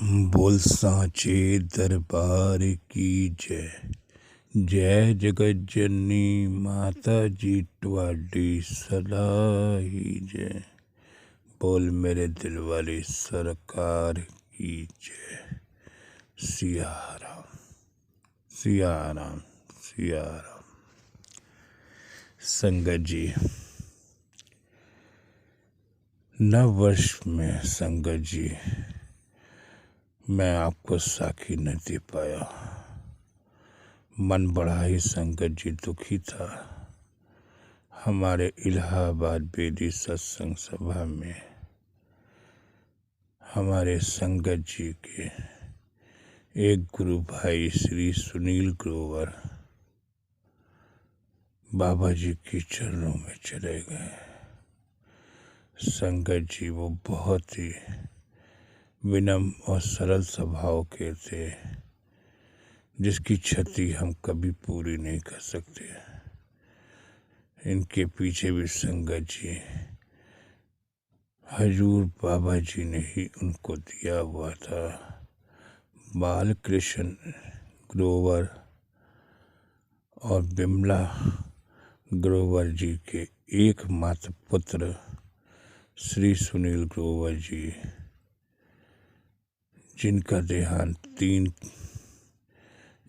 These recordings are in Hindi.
बोल सांचे दरबार की जय। जय जगत जननी माता जी ट्वाडी सदा ही जय। बोल मेरे दिल वाली सरकार की जय। सिया राम सिया राम सिया राम। संगत जी, नव वर्ष में संगत जी मैं आपको साखी न दे पाया। मन बड़ा ही संगत जी दुखी था। हमारे इलाहाबाद बेदी सत्संग सभा में हमारे संगत जी के एक गुरु भाई श्री सुनील ग्रोवर बाबा जी के चरणों में चले गए। संगत जी वो बहुत ही विनम्र और सरल स्वभाव के थे, जिसकी क्षति हम कभी पूरी नहीं कर सकते। इनके पीछे भी संगत जी हजूर बाबा जी ने ही उनको दिया हुआ था। बाल कृष्ण ग्रोवर और बिमला ग्रोवर जी के एकमात्र पुत्र श्री सुनील ग्रोवर जी, जिनका देहांत 3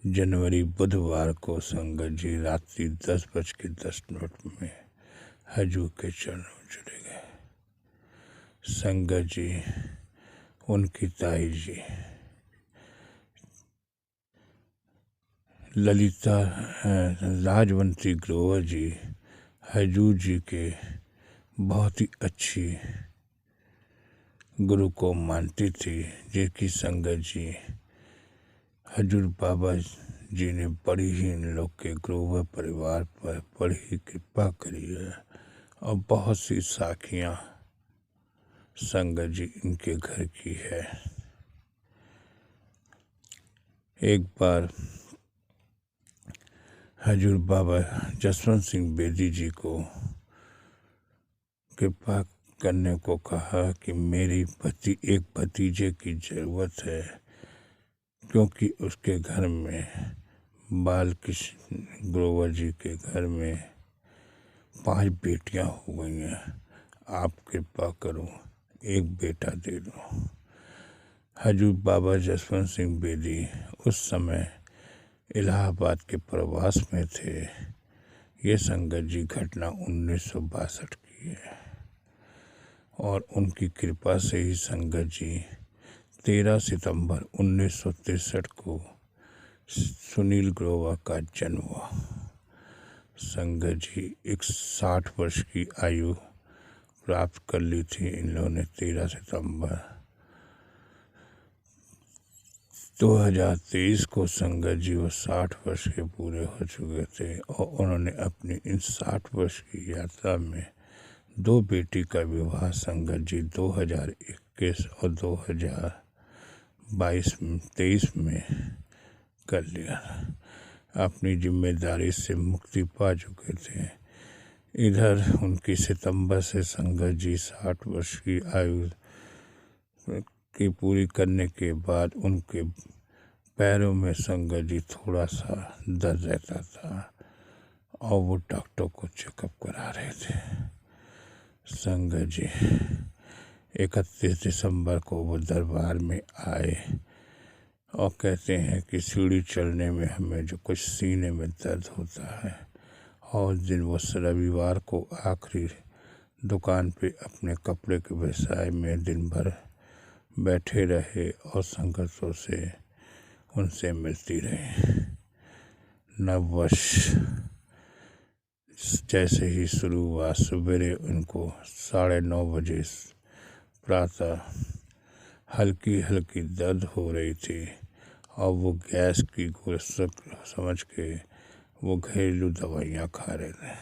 जनवरी बुधवार को संगत जी रात्रि 10:10 में हजूर के चरणों में चले गए। संगत जी, उनकी ताई जी ललिता राजवंती ग्रोवर जी हजूर जी के बहुत ही अच्छी गुरु को मानती थी, जिसकी संगत जी हजूर बाबा जी ने बड़ी ही इन लोग के ग्रोवर परिवार पर बड़ी ही कृपा करी है और बहुत सी साखियाँ संगत जी इनके घर की है। एक बार हजूर बाबा जसवंत सिंह बेदी जी को कृपा करने को कहा कि मेरी एक भतीजे की ज़रूरत है, क्योंकि उसके घर में बाल कृष्ण ग्रोवर जी के घर में 5 बेटियां हो गई हैं। आप कृपा करो, एक बेटा दे दो। हजूर बाबा जसवंत सिंह बेदी उस समय इलाहाबाद के प्रवास में थे। ये संगत जी घटना 1962 की है और उनकी कृपा से ही संगत जी 13 सितंबर 1963 को सुनील ग्रोवर का जन्म हुआ। संगत जी 61 वर्ष की आयु प्राप्त कर ली थी इन लोगों ने 13 सितंबर 2023 को। संगत जी वो 60 वर्ष के पूरे हो चुके थे और उन्होंने अपनी इन 60 वर्ष की यात्रा में 2 बेटी का विवाह संगत जी 2021 और 2023 में कर लिया। अपनी जिम्मेदारी से मुक्ति पा चुके थे। इधर उनकी सितंबर से संगत जी 60 वर्ष की आयु की पूरी करने के बाद उनके पैरों में संगत जी थोड़ा सा दर्द रहता था और वो डॉक्टर को चेकअप करा रहे थे। संगत जी 31 दिसंबर को वो दरबार में आए और कहते हैं कि सीढ़ी चढ़ने में हमें जो कुछ सीने में दर्द होता है, और दिन वो रविवार को आखिरी दुकान पे अपने कपड़े के व्यवसाय में दिन भर बैठे रहे और संगतों से उनसे मिलती रही। नव वर्ष जैसे ही शुरू हुआ, सवेरे उनको 9:30 बजे प्रातः हल्की हल्की दर्द हो रही थी और वो गैस की समझ के वो घरेलू दवाइयाँ खा रहे थे।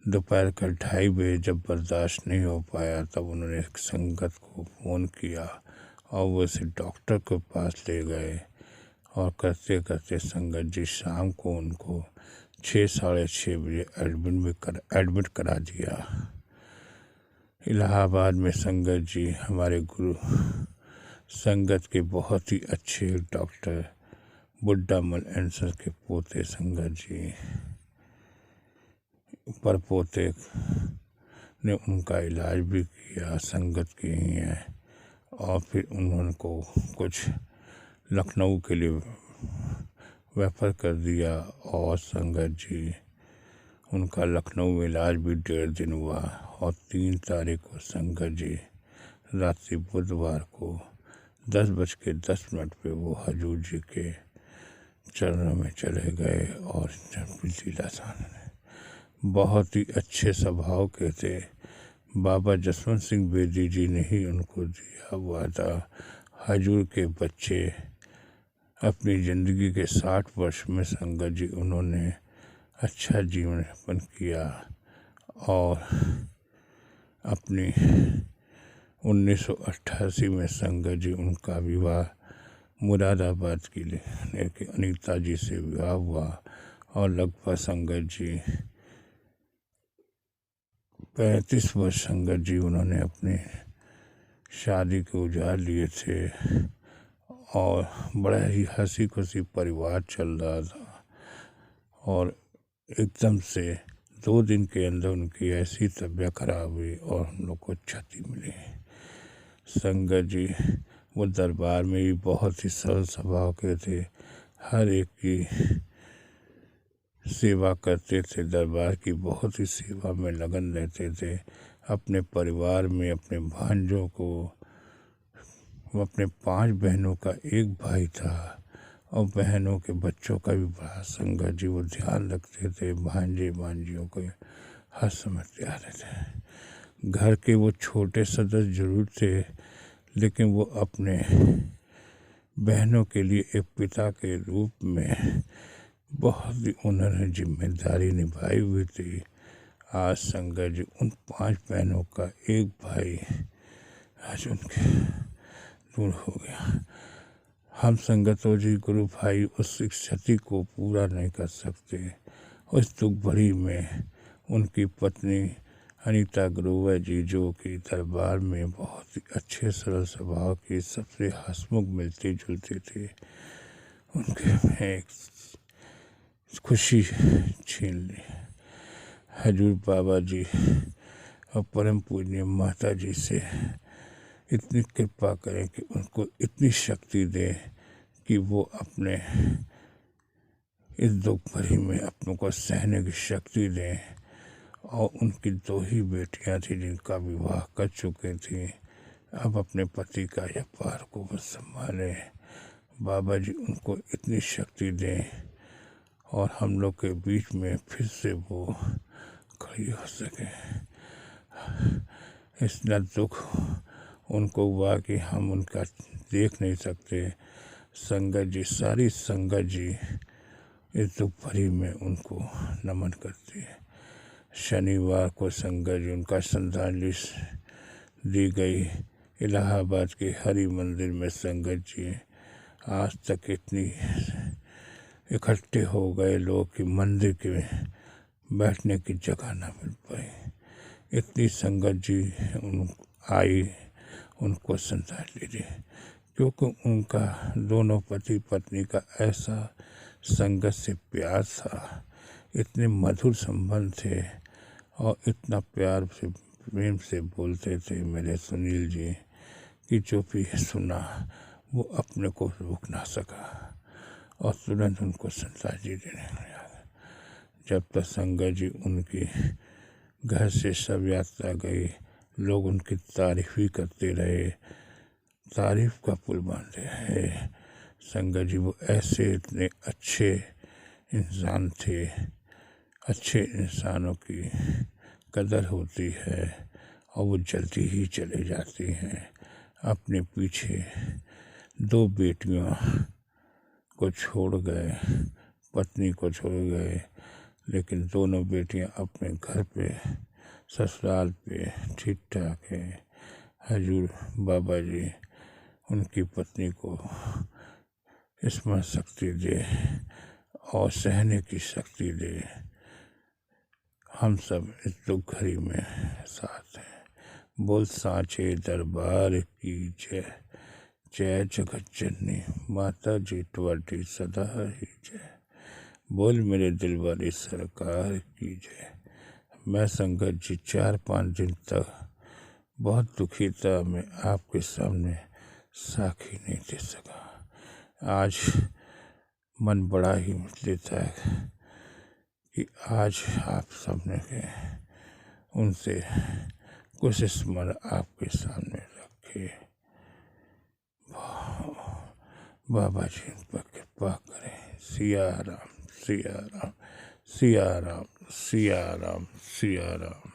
दोपहर का 2:30 बजे जब बर्दाश्त नहीं हो पाया, तब उन्होंने संगत को फ़ोन किया और वो इसे डॉक्टर के पास ले गए और करते करते संगत जी शाम को उनको 6-6:30 बजे एडमिट करा दिया। इलाहाबाद में संगत जी हमारे गुरु संगत के बहुत ही अच्छे डॉक्टर बुड्ढामल एंसर के पोते संगत जी परपोते ने उनका इलाज भी किया, संगत के ही हैं। और फिर उन्होंने को कुछ लखनऊ के लिए रेफर कर दिया और संगत जी उनका लखनऊ में इलाज भी 1.5 दिन हुआ। और 3 तारीख को संगत जी रात्रि बुधवार को 10:10 पे वो हजूर जी के चरणों में चले गए। और बहुत ही अच्छे स्वभाव के थे। बाबा जसवंत सिंह बेदी जी ने ही उनको दिया हुआ था। हजूर के बच्चे अपनी ज़िंदगी के 60 वर्ष में संगत जी उन्होंने अच्छा जीवन यापन किया। और अपनी 1988 में संगत जी उनका विवाह मुरादाबाद की अनीता जी से विवाह हुआ। और लगभग संगत जी 35 वर्ष संगत जी उन्होंने अपने शादी के उजाड़ लिए थे। और बड़ा ही हंसी खुशी परिवार चल रहा था। और एकदम से 2 दिन के अंदर उनकी ऐसी तबीयत खराब हुई और हम लोग को क्षति मिली। संगत जी वो दरबार में भी बहुत ही सरल स्वभाव के थे, हर एक की सेवा करते थे, दरबार की बहुत ही सेवा में लगन रहते थे। अपने परिवार में अपने भांजों को, अपने 5 बहनों का एक भाई था और बहनों के बच्चों का भी बड़ा संगत जी वो ध्यान रखते थे। भांजे भांजियों को हर समय तैयार रहते। घर के वो छोटे सदस्य जरूर थे, लेकिन वो अपने बहनों के लिए एक पिता के रूप में बहुत ही उन्होंने जिम्मेदारी निभाई हुई थी। आज संगत जी उन 5 बहनों का एक भाई आज उनके दूर हो गया। हम संगतों जी गुरु भाई उस क्षति को पूरा नहीं कर सकते। उस दुख भरी में उनकी पत्नी अनीता ग्रोवर जी, जो कि दरबार में बहुत ही अच्छे सरल स्वभाव की, सबसे हंसमुख मिलती जुलती थी, उनके एक खुशी छीन ली। हजूर बाबा जी और परम पूज्य माता जी से इतनी कृपा करें कि उनको इतनी शक्ति दें कि वो अपने इस दुख भरी में अपनों को सहने की शक्ति दें। और उनकी 2 ही बेटियां थी जिनका विवाह कर चुके थी, अब अपने पति का व्यापार को वो संभाले। बाबा जी उनको इतनी शक्ति दें और हम लोग के बीच में फिर से वो खड़ी हो सके। इतना दुख उनको हुआ कि हम उनका देख नहीं सकते। संगत जी, सारी संगत जी इस दुख भरी में उनको नमन करती है। शनिवार को संगत जी उनका श्रद्धांजलि दी गई। इलाहाबाद के हरि मंदिर में संगत जी आज तक इतनी इकट्ठे हो गए लोग कि मंदिर के बैठने की जगह ना मिल पाई। इतनी संगत जी आई उनको श्रद्धांजलि दी, क्योंकि उनका दोनों पति पत्नी का ऐसा संगत से प्यार था, इतने मधुर संबंध थे और इतना प्यार से प्रेम से बोलते थे मेरे सुनील जी कि जो भी सुना वो अपने को रोक ना सका और तुरंत उनको श्रद्धांजलि देने लगा। जब तक संगत जी उनकी घर से शव यात्रा गई, लोग उनकी तारीफ ही करते रहे, तारीफ का पुल बांधे हैं। संगत जी वो ऐसे इतने अच्छे इंसान थे। अच्छे इंसानों की कदर होती है और वो जल्दी ही चले जाती हैं। अपने पीछे 2 बेटियों को छोड़ गए, पत्नी को छोड़ गए, लेकिन दोनों बेटियां अपने घर पे, ससुराल पे ठीक ठाक है। हजूर बाबा जी उनकी पत्नी को स्मरण शक्ति दे और सहने की शक्ति दे। हम सब इस दुख घड़ी में साथ हैं। बोल सांचे दरबार की जय। जय जगत जननी माता जी तुम्हारी सदा ही जय। बोल मेरे दिल वाली सरकार की जय। मैं संगत जी 4-5 दिन तक बहुत दुखी था, मैं आपके सामने साखी नहीं दे सका। आज मन बड़ा ही देता है कि आज आप सामने के उनसे कुछ स्मरण आपके सामने रखे। बाबा जी पर कृपा करें। सिया राम सिया राम सिया राम सिया राम सिया राम।